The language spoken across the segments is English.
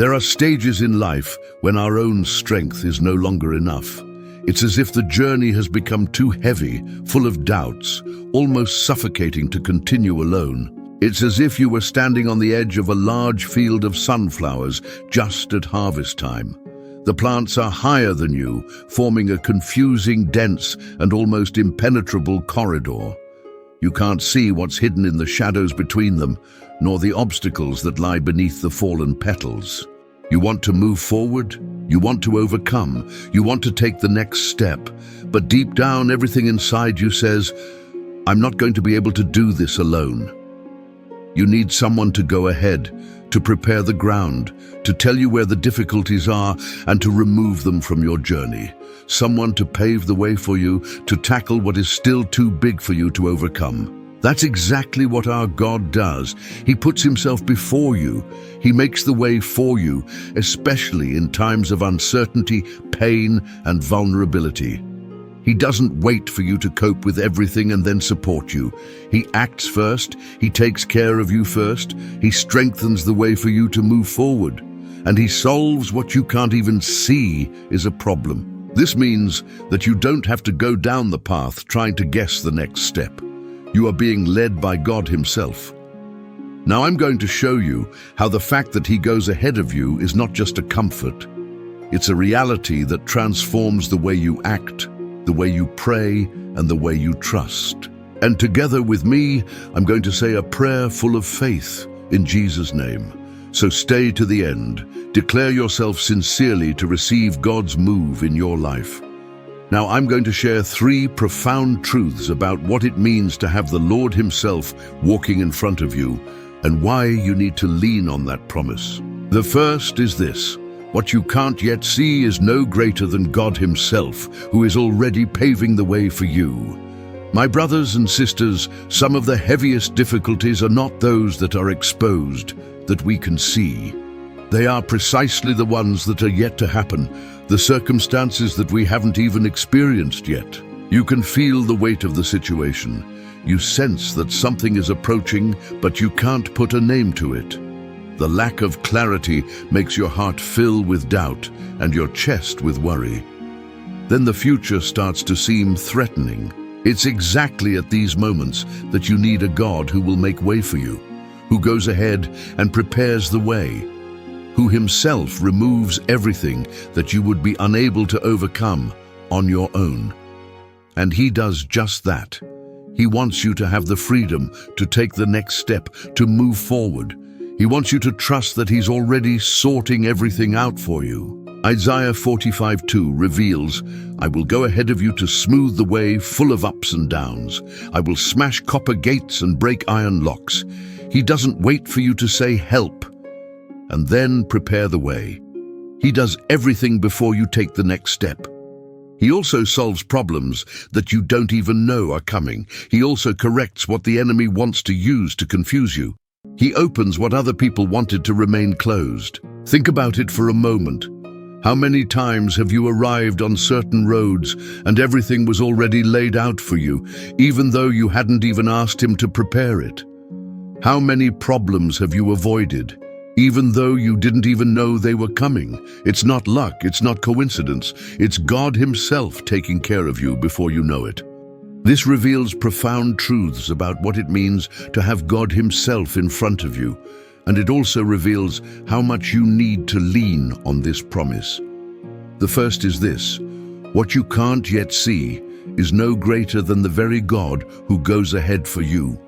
There are stages in life when our own strength is no longer enough. It's as if the journey has become too heavy, full of doubts, almost suffocating to continue alone. It's as if you were standing on the edge of a large field of sunflowers just at harvest time. The plants are higher than you, forming a confusing, dense, and almost impenetrable corridor. You can't see what's hidden in the shadows between them, nor the obstacles that lie beneath the fallen petals. You want to move forward, you want to overcome, you want to take the next step, but deep down everything inside you says, "I'm not going to be able to do this alone." You need someone to go ahead, to prepare the ground, to tell you where the difficulties are and to remove them from your journey. Someone to pave the way for you, to tackle what is still too big for you to overcome. That's exactly what our God does. He puts himself before you. He makes the way for you, especially in times of uncertainty, pain, and vulnerability. He doesn't wait for you to cope with everything and then support you. He acts first, he takes care of you first, he strengthens the way for you to move forward, and he solves what you can't even see is a problem. This means that you don't have to go down the path trying to guess the next step. You are being led by God himself. Now I'm going to show you how the fact that he goes ahead of you is not just a comfort. It's a reality that transforms the way you act, the way you pray, and the way you trust. And together with me, I'm going to say a prayer full of faith in Jesus' name. So stay to the end. Declare yourself sincerely to receive God's move in your life. Now I'm going to share 3 profound truths about what it means to have the Lord himself walking in front of you and why you need to lean on that promise. The first is this: what you can't yet see is no greater than God himself, who is already paving the way for you. My brothers and sisters, some of the heaviest difficulties are not those that are exposed, that we can see. They are precisely the ones that are yet to happen, the circumstances that we haven't even experienced yet. You can feel the weight of the situation. You sense that something is approaching, but you can't put a name to it. The lack of clarity makes your heart fill with doubt and your chest with worry. Then the future starts to seem threatening. It's exactly at these moments that you need a God who will make way for you, who goes ahead and prepares the way, who himself removes everything that you would be unable to overcome on your own. And he does just that. He wants you to have the freedom to take the next step, to move forward. He wants you to trust that he's already sorting everything out for you. Isaiah 45:2 reveals, "I will go ahead of you to smooth the way full of ups and downs. I will smash copper gates and break iron locks." He doesn't wait for you to say help and then prepare the way. He does everything before you take the next step. He also solves problems that you don't even know are coming. He also corrects what the enemy wants to use to confuse you. He opens what other people wanted to remain closed. Think about it for a moment. How many times have you arrived on certain roads and everything was already laid out for you, even though you hadn't even asked him to prepare it? How many problems have you avoided, even though you didn't even know they were coming? It's not luck, it's not coincidence. It's God himself taking care of you before you know it. This reveals profound truths about what it means to have God himself in front of you, and it also reveals how much you need to lean on this promise. The first is this: what you can't yet see is no greater than the very God who goes ahead for you.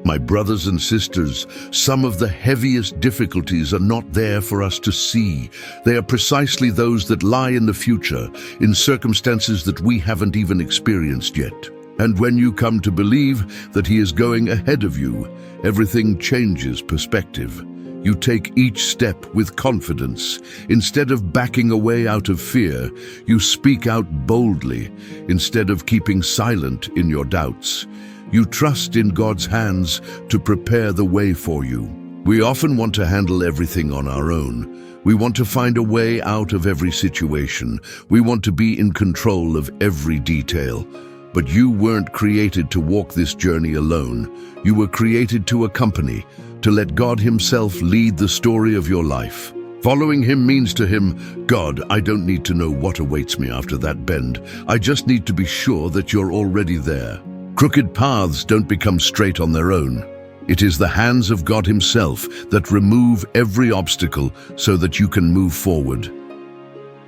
My brothers and sisters, some of the heaviest difficulties are not there for us to see. They are precisely those that lie in the future, in circumstances that we haven't even experienced yet. And when you come to believe that he is going ahead of you, everything changes perspective. You take each step with confidence. Instead of backing away out of fear, you speak out boldly. Instead of keeping silent in your doubts, you trust in God's hands to prepare the way for you. We often want to handle everything on our own. We want to find a way out of every situation. We want to be in control of every detail. But you weren't created to walk this journey alone. You were created to accompany, to let God himself lead the story of your life. Following him means to him, God, I don't need to know what awaits me after that bend. I just need to be sure that you're already there. Crooked paths don't become straight on their own. It is the hands of God himself that remove every obstacle so that you can move forward.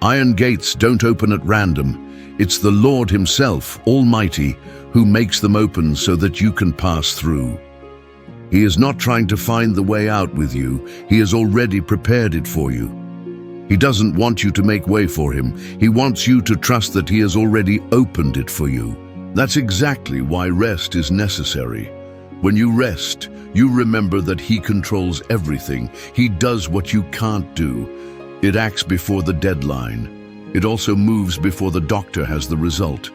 Iron gates don't open at random. It's the Lord himself, Almighty, who makes them open so that you can pass through. He is not trying to find the way out with you. He has already prepared it for you. He doesn't want you to make way for him. He wants you to trust that he has already opened it for you. That's exactly why rest is necessary. When you rest, you remember that he controls everything. He does what you can't do. It acts before the deadline. It also moves before the doctor has the result.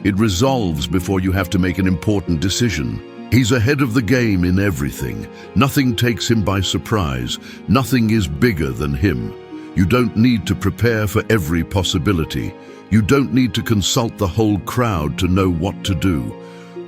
It resolves before you have to make an important decision. He's ahead of the game in everything. Nothing takes him by surprise. Nothing is bigger than him. You don't need to prepare for every possibility. You don't need to consult the whole crowd to know what to do.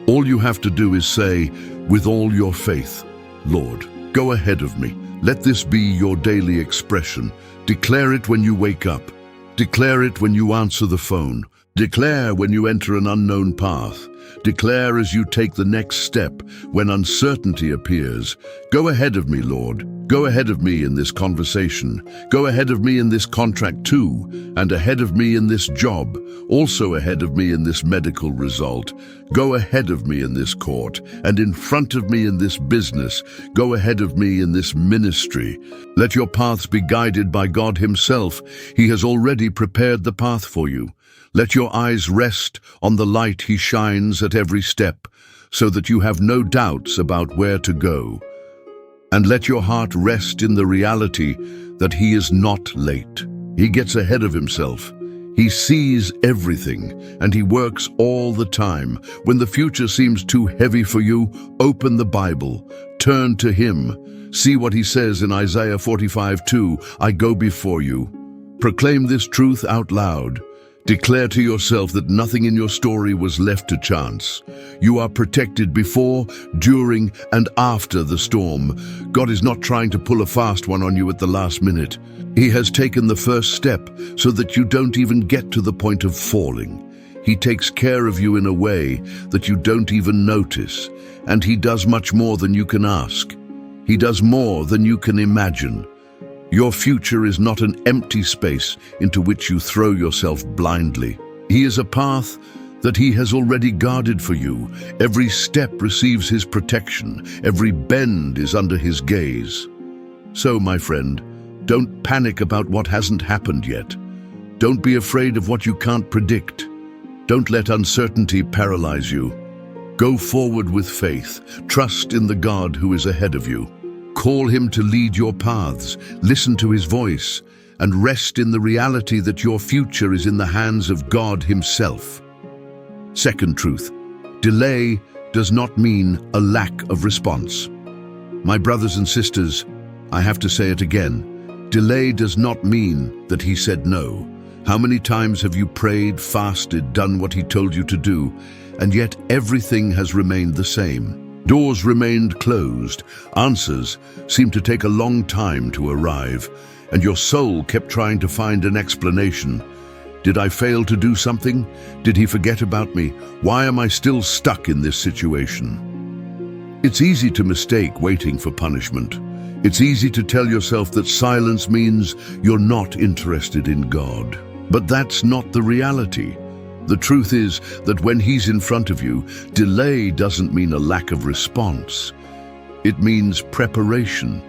All you have to do is say, with all your faith, Lord, go ahead of me. Let this be your daily expression. Declare it when you wake up. Declare it when you answer the phone. Declare when you enter an unknown path. Declare as you take the next step when uncertainty appears. Go ahead of me, Lord. Go ahead of me in this conversation. Go ahead of me in this contract too, and ahead of me in this job. Also ahead of me in this medical result. Go ahead of me in this court, and in front of me in this business. Go ahead of me in this ministry. Let your paths be guided by God himself. He has already prepared the path for you. Let your eyes rest on the light he shines at every step, so that you have no doubts about where to go. And let your heart rest in the reality that he is not late. He gets ahead of himself. He sees everything, and he works all the time. When the future seems too heavy for you, open the Bible. Turn to him. See what he says in Isaiah 45:2, I go before you. Proclaim this truth out loud. Declare to yourself that nothing in your story was left to chance. You are protected before, during, and after the storm. God is not trying to pull a fast one on you at the last minute. He has taken the first step so that you don't even get to the point of falling. He takes care of you in a way that you don't even notice, and he does much more than you can ask. He does more than you can imagine. Your future is not an empty space into which you throw yourself blindly. He is a path that he has already guarded for you. Every step receives his protection. Every bend is under his gaze. So, my friend, don't panic about what hasn't happened yet. Don't be afraid of what you can't predict. Don't let uncertainty paralyze you. Go forward with faith. Trust in the God who is ahead of you. Call him to lead your paths, listen to his voice, and rest in the reality that your future is in the hands of God himself. Second truth, delay does not mean a lack of response. My brothers and sisters, I have to say it again. Delay does not mean that he said no. How many times have you prayed, fasted, done what he told you to do, and yet everything has remained the same? Doors remained closed, answers seemed to take a long time to arrive, and your soul kept trying to find an explanation. Did I fail to do something? Did he forget about me? Why am I still stuck in this situation? It's easy to mistake waiting for punishment. It's easy to tell yourself that silence means you're not interested in God. But that's not the reality. The truth is that when he's in front of you, delay doesn't mean a lack of response. It means preparation.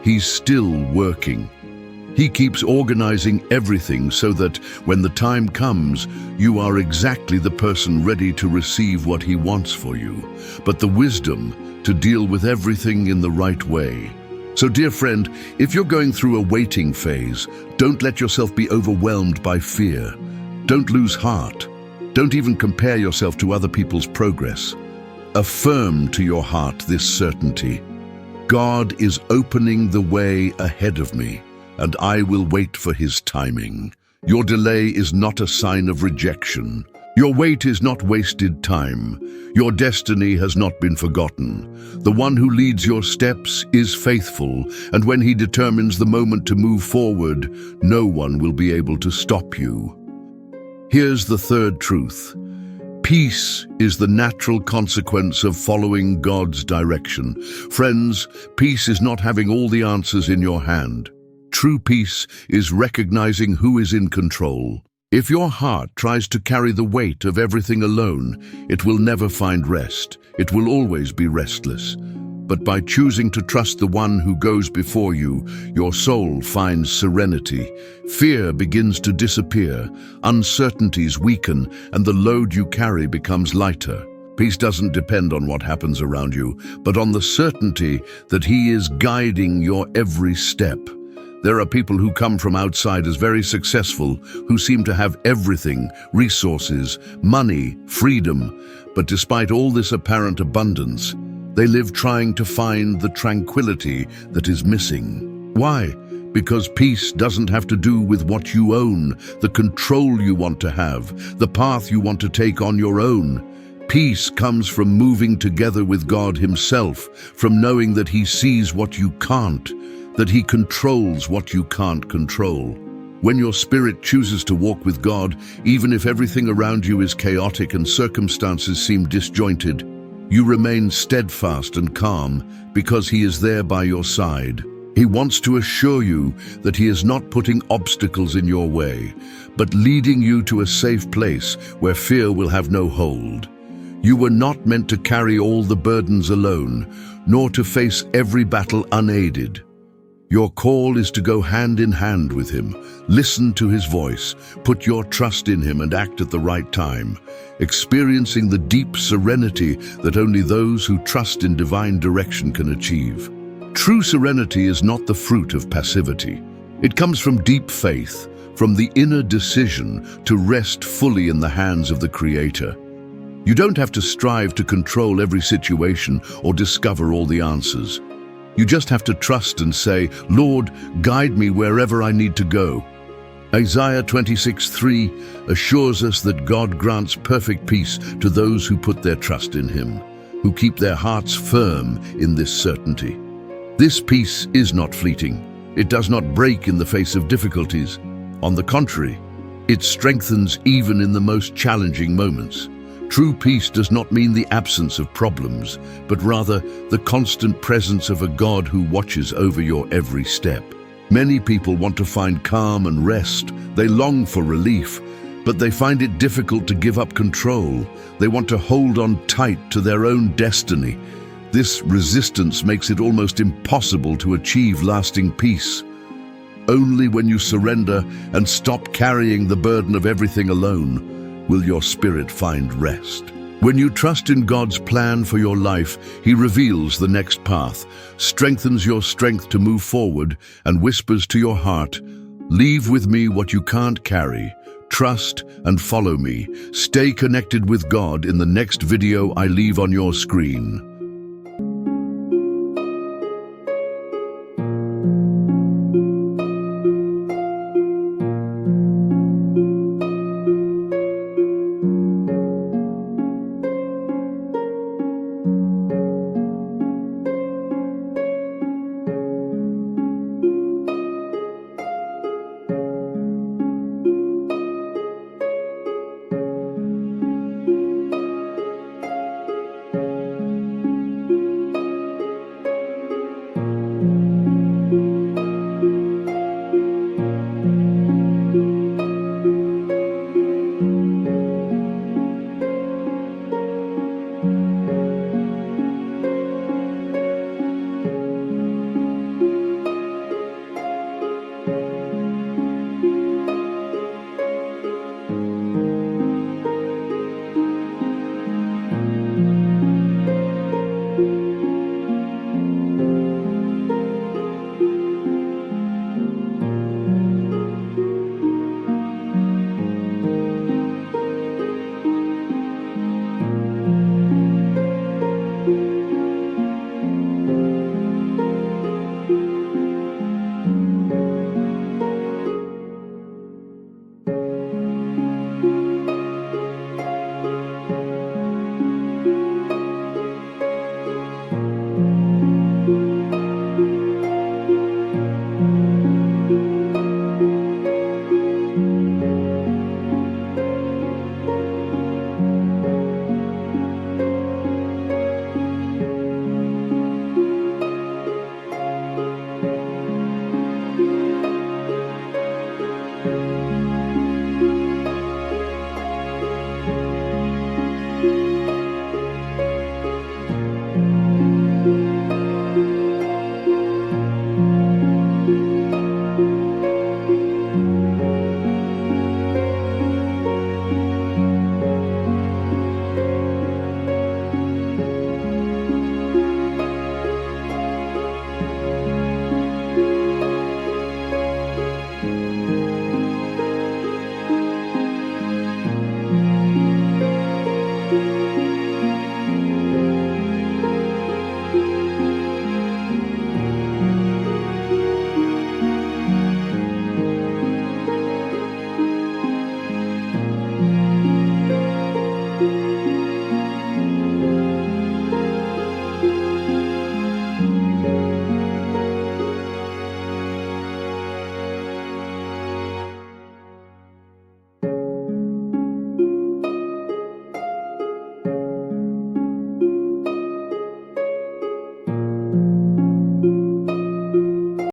He's still working. He keeps organizing everything so that when the time comes, you are exactly the person ready to receive what he wants for you, but the wisdom to deal with everything in the right way. So, dear friend, if you're going through a waiting phase, don't let yourself be overwhelmed by fear. Don't lose heart. Don't even compare yourself to other people's progress. Affirm to your heart this certainty. God is opening the way ahead of me, and I will wait for his timing. Your delay is not a sign of rejection. Your wait is not wasted time. Your destiny has not been forgotten. The one who leads your steps is faithful, and when he determines the moment to move forward, no one will be able to stop you. Here's the third truth. Peace is the natural consequence of following God's direction. Friends, peace is not having all the answers in your hand. True peace is recognizing who is in control. If your heart tries to carry the weight of everything alone, it will never find rest. It will always be restless. But by choosing to trust the one who goes before you, your soul finds serenity. Fear begins to disappear, uncertainties weaken, and the load you carry becomes lighter. Peace doesn't depend on what happens around you, but on the certainty that He is guiding your every step. There are people who come from outside as very successful, who seem to have everything, resources, money, freedom, but despite all this apparent abundance, they live trying to find the tranquility that is missing. Why? Because peace doesn't have to do with what you own, the control you want to have, the path you want to take on your own. Peace comes from moving together with God Himself, from knowing that He sees what you can't, that He controls what you can't control. When your spirit chooses to walk with God, even if everything around you is chaotic and circumstances seem disjointed, you remain steadfast and calm because He is there by your side. He wants to assure you that He is not putting obstacles in your way, but leading you to a safe place where fear will have no hold. You were not meant to carry all the burdens alone, nor to face every battle unaided. Your call is to go hand in hand with Him, listen to His voice, put your trust in Him and act at the right time, experiencing the deep serenity that only those who trust in divine direction can achieve. True serenity is not the fruit of passivity. It comes from deep faith, from the inner decision to rest fully in the hands of the Creator. You don't have to strive to control every situation or discover all the answers. You just have to trust and say, Lord, guide me wherever I need to go. Isaiah 26:3 assures us that God grants perfect peace to those who put their trust in Him, who keep their hearts firm in this certainty. This peace is not fleeting. It does not break in the face of difficulties. On the contrary, it strengthens even in the most challenging moments. True peace does not mean the absence of problems, but rather the constant presence of a God who watches over your every step. Many people want to find calm and rest. They long for relief, but they find it difficult to give up control. They want to hold on tight to their own destiny. This resistance makes it almost impossible to achieve lasting peace. Only when you surrender and stop carrying the burden of everything alone will your spirit find rest. When you trust in God's plan for your life, He reveals the next path, strengthens your strength to move forward, and whispers to your heart, "Leave with me what you can't carry. Trust and follow me. Stay connected with God in the next video I leave on your screen."